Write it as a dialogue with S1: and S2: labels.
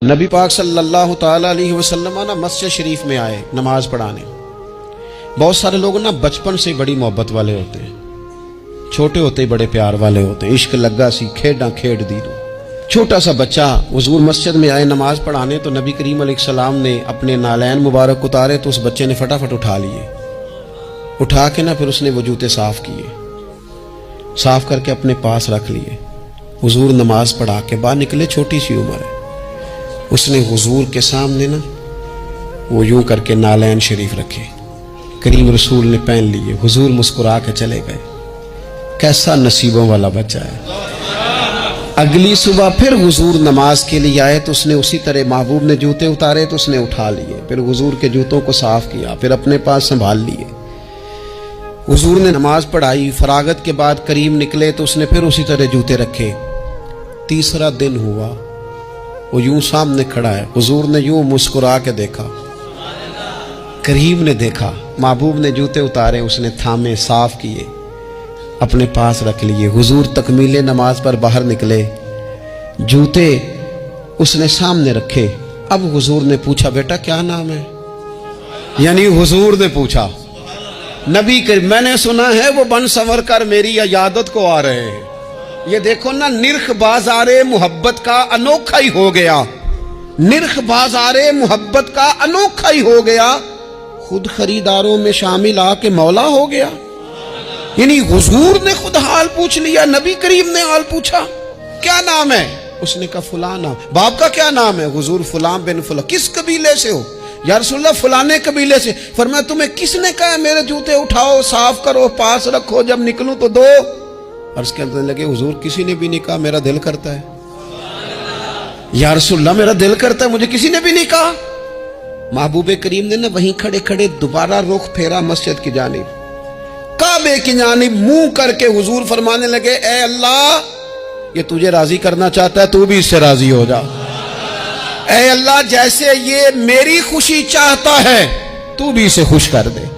S1: نبی پاک صلی اللہ تعالیٰ علیہ وسلم نا مسجد شریف میں آئے نماز پڑھانے۔ بہت سارے لوگ نا بچپن سے بڑی محبت والے ہوتے ہیں، چھوٹے ہوتے ہی بڑے پیار والے ہوتے ہیں، عشق لگا سی کھیڈاں کھیڈ دی دو۔ چھوٹا سا بچہ حضور مسجد میں آئے نماز پڑھانے تو نبی کریم علیہ السلام نے اپنے نالین مبارک اتارے تو اس بچے نے فٹافٹ اٹھا لیے، اٹھا کے نا پھر اس نے وہ جوتے صاف کیے، صاف کر کے اپنے پاس رکھ لیے۔ حضور نماز پڑھا کے باہر نکلے، چھوٹی سی عمر ہے، اس نے حضور کے سامنے نا وہ یوں کر کے نالین شریف رکھے، کریم رسول نے پہن لیے، حضور مسکرا کے چلے گئے۔ کیسا نصیبوں والا بچہ ہے۔ اگلی صبح پھر حضور نماز کے لیے آئے تو اس نے اسی طرح محبوب نے جوتے اتارے تو اس نے اٹھا لیے، پھر حضور کے جوتوں کو صاف کیا، پھر اپنے پاس سنبھال لیے۔ حضور نے نماز پڑھائی، فراغت کے بعد کریم نکلے تو اس نے پھر اسی طرح جوتے رکھے۔ تیسرا دن ہوا، وہ یوں سامنے کھڑا ہے، حضور نے یوں مسکرا کے دیکھا، کریم نے دیکھا، محبوب نے جوتے اتارے، اس نے تھامے، صاف کیے، اپنے پاس رکھ لیے۔ حضور تکمیل نماز پر باہر نکلے، جوتے اس نے سامنے رکھے۔ اب حضور نے پوچھا بیٹا کیا نام ہے؟ یعنی حضور نے پوچھا، نبی کریم میں نے سنا ہے وہ بن سنور کر میری عیادت کو آ رہے ہیں۔ یہ دیکھو نا، نرخ بازار محبت کا انوکھا ہی ہو گیا، نرخ بازار محبت کا انوکھا ہی ہو گیا، خود خریداروں میں شامل آ کے مولا ہو گیا۔ یعنی حضور نے خود حال پوچھ لیا، نبی کریم نے حال پوچھا کیا نام ہے؟ اس نے کہا فلاں نام۔ باپ کا کیا نام ہے؟ حضور فلاں بن فلاں۔ کس قبیلے سے ہو؟ یا رسول اللہ فلانے قبیلے سے۔ فرمایا تمہیں کس نے کہا میرے جوتے اٹھاؤ، صاف کرو، پاس رکھو، جب نکلوں تو دو؟ عرض کرنے لگے حضور کسی نے بھی نہیں کہا، میرا دل کرتا ہے۔ یا رسول اللہ میرا دل کرتا ہے، مجھے کسی نے بھی نہیں کہا۔ محبوب کریم نے نا وہیں کھڑے کھڑے دوبارہ رخ پھیرا مسجد کی جانب، کعبے کی جانب منہ کر کے حضور فرمانے لگے اے اللہ، یہ تجھے راضی کرنا چاہتا ہے، تو بھی اس سے راضی ہو جا۔ اے اللہ جیسے یہ میری خوشی چاہتا ہے تو بھی اسے خوش کر دے۔